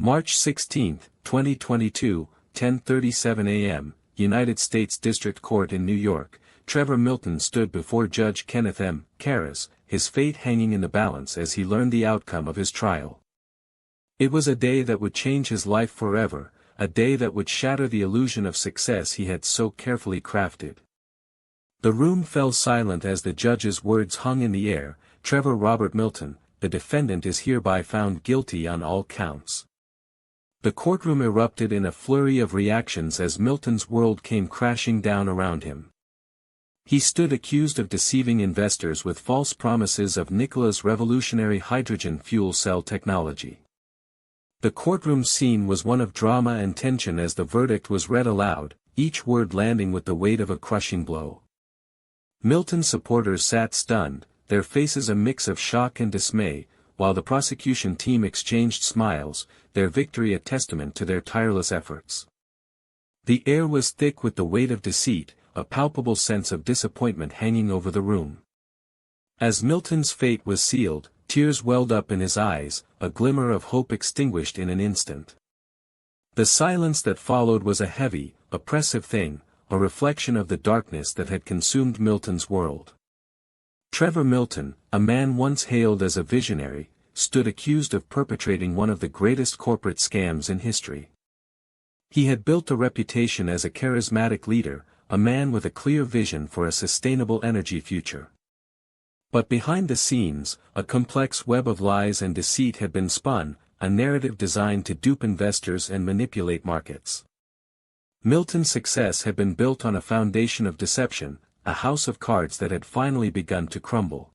March 16, 2022, 10:37 a.m., United States District Court in New York. Trevor Milton stood before Judge Kenneth M. Karras, his fate hanging in the balance as he learned the outcome of his trial. It was a day that would change his life forever, a day that would shatter the illusion of success he had so carefully crafted. The room fell silent as the judge's words hung in the air. Trevor Robert Milton, the defendant, is hereby found guilty on all counts. The courtroom erupted in a flurry of reactions as Milton's world came crashing down around him. He stood accused of deceiving investors with false promises of Nikola's revolutionary hydrogen fuel cell technology. The courtroom scene was one of drama and tension as the verdict was read aloud, each word landing with the weight of a crushing blow. Milton's supporters sat stunned, their faces a mix of shock and dismay, while the prosecution team exchanged smiles, their victory a testament to their tireless efforts. The air was thick with the weight of deceit, a palpable sense of disappointment hanging over the room. As Milton's fate was sealed, tears welled up in his eyes, a glimmer of hope extinguished in an instant. The silence that followed was a heavy, oppressive thing, a reflection of the darkness that had consumed Milton's world. Trevor Milton, a man once hailed as a visionary, stood accused of perpetrating one of the greatest corporate scams in history. He had built a reputation as a charismatic leader, a man with a clear vision for a sustainable energy future. But behind the scenes, a complex web of lies and deceit had been spun, a narrative designed to dupe investors and manipulate markets. Milton's success had been built on a foundation of deception, a house of cards that had finally begun to crumble.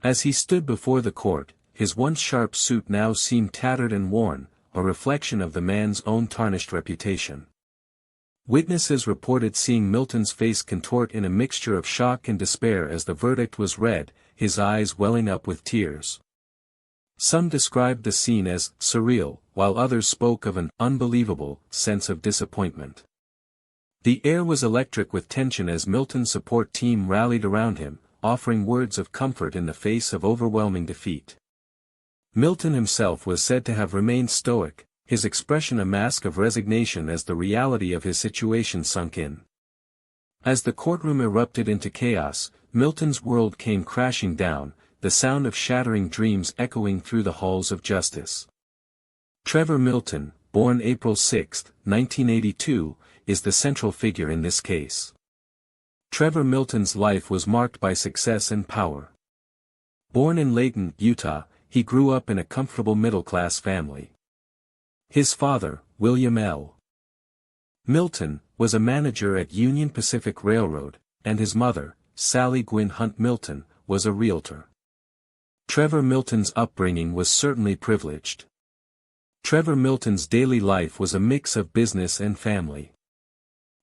As he stood before the court, his once sharp suit now seemed tattered and worn, a reflection of the man's own tarnished reputation. Witnesses reported seeing Milton's face contort in a mixture of shock and despair as the verdict was read, his eyes welling up with tears. Some described the scene as surreal, while others spoke of an unbelievable sense of disappointment. The air was electric with tension as Milton's support team rallied around him, offering words of comfort in the face of overwhelming defeat. Milton himself was said to have remained stoic, his expression a mask of resignation as the reality of his situation sunk in. As the courtroom erupted into chaos, Milton's world came crashing down, the sound of shattering dreams echoing through the halls of justice. Trevor Milton, born April 6, 1982, is the central figure in this case. Trevor Milton's life was marked by success and power. Born in Layton, Utah, he grew up in a comfortable middle-class family. His father, William L. Milton, was a manager at Union Pacific Railroad, and his mother, Sally Gwynn Hunt Milton, was a realtor. Trevor Milton's upbringing was certainly privileged. Trevor Milton's daily life was a mix of business and family.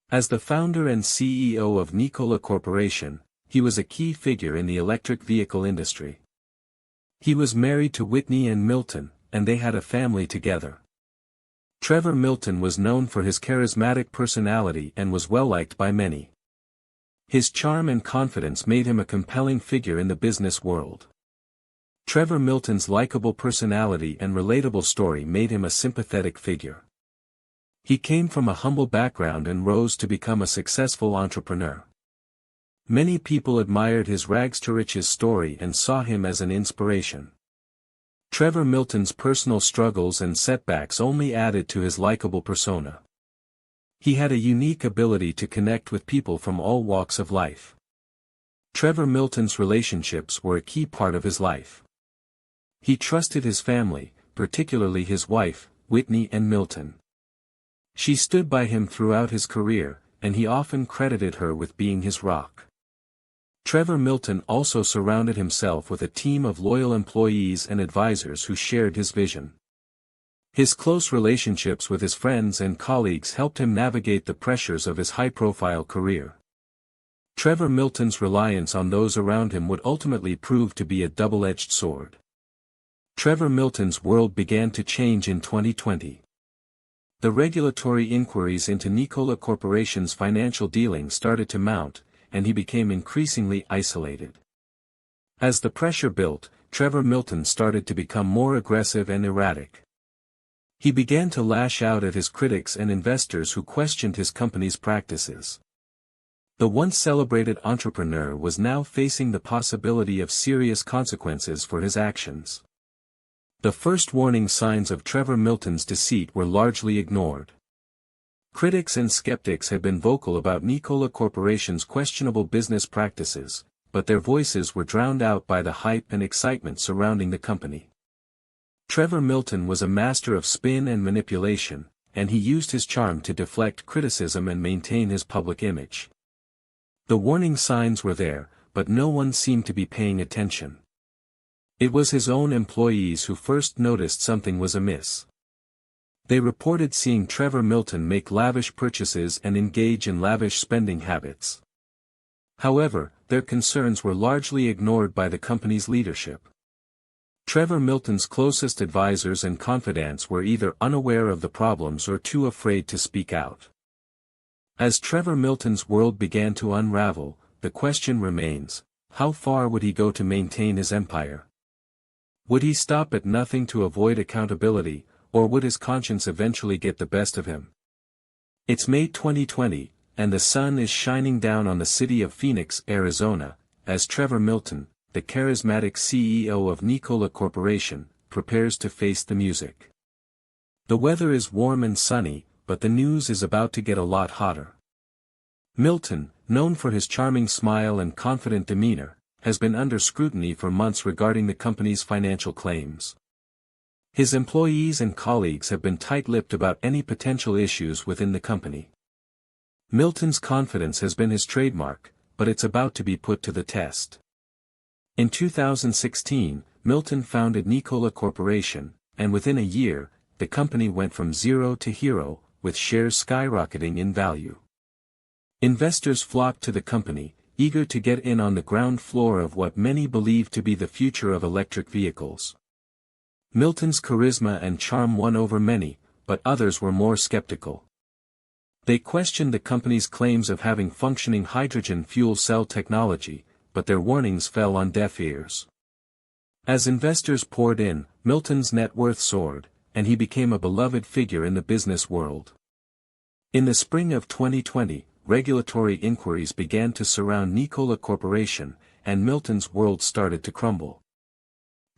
As the founder and CEO of Nikola Corporation, he was a key figure in the electric vehicle industry. He was married to Whitney Ann Milton, and they had a family together. Trevor Milton was known for his charismatic personality and was well-liked by many. His charm and confidence made him a compelling figure in the business world. Trevor Milton's likable personality and relatable story made him a sympathetic figure. He came from a humble background and rose to become a successful entrepreneur. Many people admired his rags-to-riches story and saw him as an inspiration. Trevor Milton's personal struggles and setbacks only added to his likable persona. He had a unique ability to connect with people from all walks of life. Trevor Milton's relationships were a key part of his life. He trusted his family, particularly his wife, Whitney Ann Milton. She stood by him throughout his career, and he often credited her with being his rock. Trevor Milton also surrounded himself with a team of loyal employees and advisors who shared his vision. His close relationships with his friends and colleagues helped him navigate the pressures of his high-profile career. Trevor Milton's reliance on those around him would ultimately prove to be a double-edged sword. Trevor Milton's world began to change in 2020. The regulatory inquiries into Nikola Corporation's financial dealings started to mount, and he became increasingly isolated. As the pressure built, Trevor Milton started to become more aggressive and erratic. He began to lash out at his critics and investors who questioned his company's practices. The once celebrated entrepreneur was now facing the possibility of serious consequences for his actions. The first warning signs of Trevor Milton's deceit were largely ignored. Critics and skeptics had been vocal about Nikola Corporation's questionable business practices, but their voices were drowned out by the hype and excitement surrounding the company. Trevor Milton was a master of spin and manipulation, and he used his charm to deflect criticism and maintain his public image. The warning signs were there, but no one seemed to be paying attention. It was his own employees who first noticed something was amiss. They reported seeing Trevor Milton make lavish purchases and engage in lavish spending habits. However, their concerns were largely ignored by the company's leadership. Trevor Milton's closest advisors and confidants were either unaware of the problems or too afraid to speak out. As Trevor Milton's world began to unravel, the question remains, how far would he go to maintain his empire? Would he stop at nothing to avoid accountability, or would his conscience eventually get the best of him? It's May 2020, and the sun is shining down on the city of Phoenix, Arizona, as Trevor Milton, the charismatic CEO of Nikola Corporation, prepares to face the music. The weather is warm and sunny, but the news is about to get a lot hotter. Milton, known for his charming smile and confident demeanor, has been under scrutiny for months regarding the company's financial claims. His employees and colleagues have been tight-lipped about any potential issues within the company. Milton's confidence has been his trademark, but it's about to be put to the test. In 2016, Milton founded Nikola Corporation, and within a year, the company went from zero to hero, with shares skyrocketing in value. Investors flocked to the company, eager to get in on the ground floor of what many believe to be the future of electric vehicles. Milton's charisma and charm won over many, but others were more skeptical. They questioned the company's claims of having functioning hydrogen fuel cell technology, but their warnings fell on deaf ears. As investors poured in, Milton's net worth soared, and he became a beloved figure in the business world. In the spring of 2020, regulatory inquiries began to surround Nikola Corporation, and Milton's world started to crumble.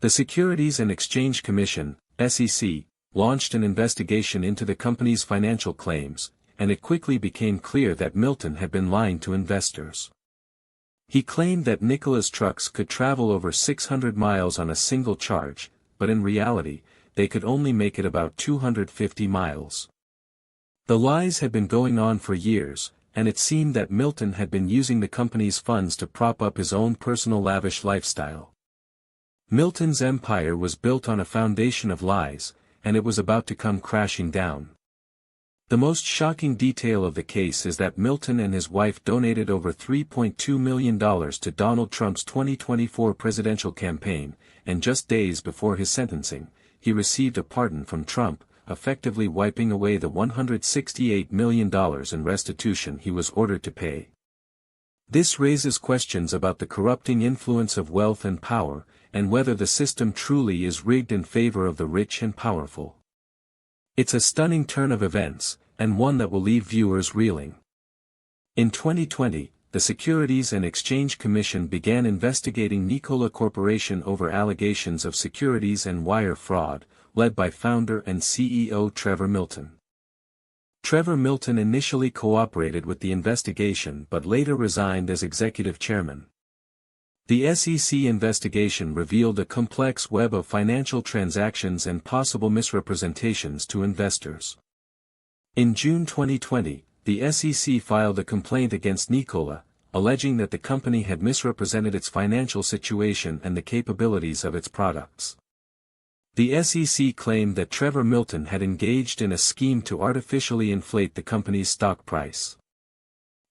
The Securities and Exchange Commission, SEC, launched an investigation into the company's financial claims, and it quickly became clear that Milton had been lying to investors. He claimed that Nikola's trucks could travel over 600 miles on a single charge, but in reality, they could only make it about 250 miles. The lies had been going on for years, and it seemed that Milton had been using the company's funds to prop up his own personal lavish lifestyle. Milton's empire was built on a foundation of lies, and it was about to come crashing down. The most shocking detail of the case is that Milton and his wife donated over $3.2 million to Donald Trump's 2024 presidential campaign, and just days before his sentencing, he received a pardon from Trump, effectively wiping away the $168 million in restitution he was ordered to pay. This raises questions about the corrupting influence of wealth and power, and whether the system truly is rigged in favor of the rich and powerful. It's a stunning turn of events, and one that will leave viewers reeling. In 2020, the Securities and Exchange Commission began investigating Nikola Corporation over allegations of securities and wire fraud, led by founder and CEO Trevor Milton. Trevor Milton initially cooperated with the investigation but later resigned as executive chairman. The SEC investigation revealed a complex web of financial transactions and possible misrepresentations to investors. In June 2020, the SEC filed a complaint against Nikola, alleging that the company had misrepresented its financial situation and the capabilities of its products. The SEC claimed that Trevor Milton had engaged in a scheme to artificially inflate the company's stock price.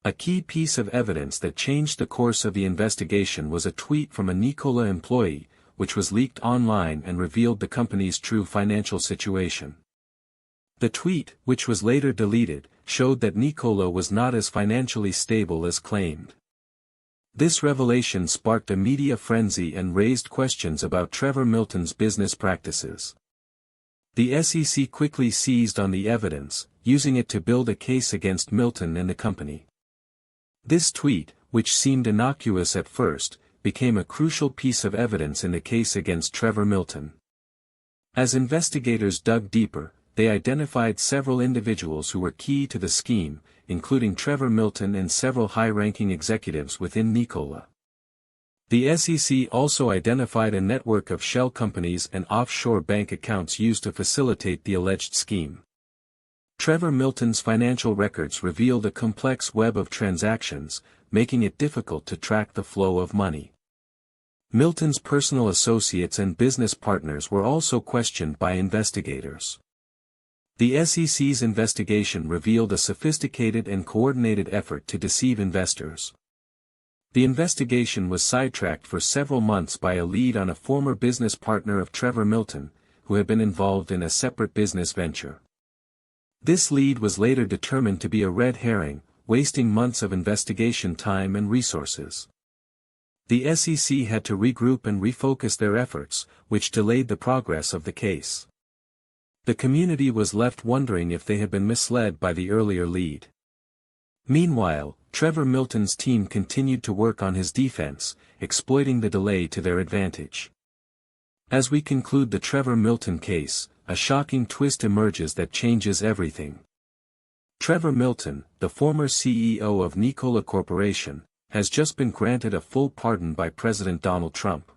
A key piece of evidence that changed the course of the investigation was a tweet from a Nikola employee, which was leaked online and revealed the company's true financial situation. The tweet, which was later deleted, showed that Nikola was not as financially stable as claimed. This revelation sparked a media frenzy and raised questions about Trevor Milton's business practices. The SEC quickly seized on the evidence, using it to build a case against Milton and the company. This tweet, which seemed innocuous at first, became a crucial piece of evidence in the case against Trevor Milton. As investigators dug deeper, they identified several individuals who were key to the scheme, including Trevor Milton and several high-ranking executives within Nikola. The SEC also identified a network of shell companies and offshore bank accounts used to facilitate the alleged scheme. Trevor Milton's financial records revealed a complex web of transactions, making it difficult to track the flow of money. Milton's personal associates and business partners were also questioned by investigators. The SEC's investigation revealed a sophisticated and coordinated effort to deceive investors. The investigation was sidetracked for several months by a lead on a former business partner of Trevor Milton, who had been involved in a separate business venture. This lead was later determined to be a red herring, wasting months of investigation time and resources. The SEC had to regroup and refocus their efforts, which delayed the progress of the case. The community was left wondering if they had been misled by the earlier lead. Meanwhile, Trevor Milton's team continued to work on his defense, exploiting the delay to their advantage. As we conclude the Trevor Milton case, a shocking twist emerges that changes everything. Trevor Milton, the former CEO of Nikola Corporation, has just been granted a full pardon by President Donald Trump.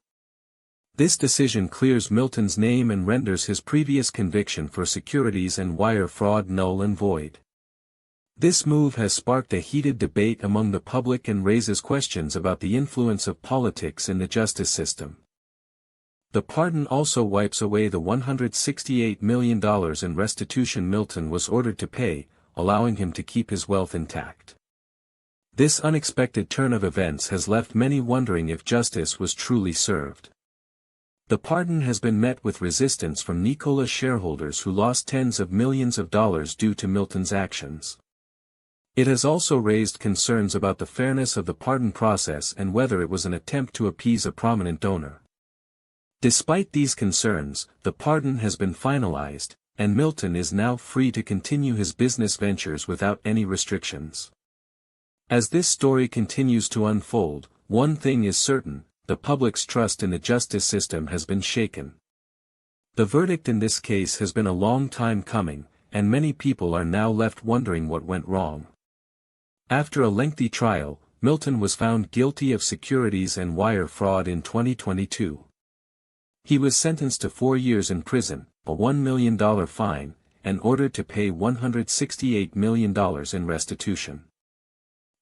This decision clears Milton's name and renders his previous conviction for securities and wire fraud null and void. This move has sparked a heated debate among the public and raises questions about the influence of politics in the justice system. The pardon also wipes away the $168 million in restitution Milton was ordered to pay, allowing him to keep his wealth intact. This unexpected turn of events has left many wondering if justice was truly served. The pardon has been met with resistance from Nikola shareholders who lost tens of millions of dollars due to Milton's actions. It has also raised concerns about the fairness of the pardon process and whether it was an attempt to appease a prominent donor. Despite these concerns, the pardon has been finalized, and Milton is now free to continue his business ventures without any restrictions. As this story continues to unfold, one thing is certain: the public's trust in the justice system has been shaken. The verdict in this case has been a long time coming, and many people are now left wondering what went wrong. After a lengthy trial, Milton was found guilty of securities and wire fraud in 2022. He was sentenced to 4 years in prison, a $1 million fine, and ordered to pay $168 million in restitution.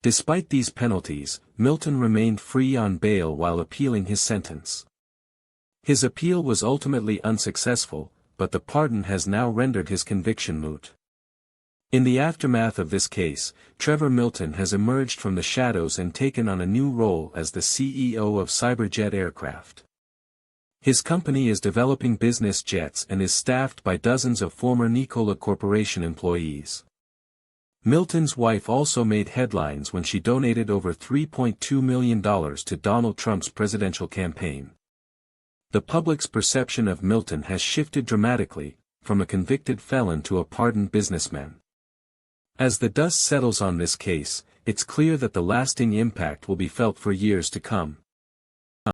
Despite these penalties, Milton remained free on bail while appealing his sentence. His appeal was ultimately unsuccessful, but the pardon has now rendered his conviction moot. In the aftermath of this case, Trevor Milton has emerged from the shadows and taken on a new role as the CEO of Cyberjet Aircraft. His company is developing business jets and is staffed by dozens of former Nikola Corporation employees. Milton's wife also made headlines when she donated over $3.2 million to Donald Trump's presidential campaign. The public's perception of Milton has shifted dramatically, from a convicted felon to a pardoned businessman. As the dust settles on this case, it's clear that the lasting impact will be felt for years to come.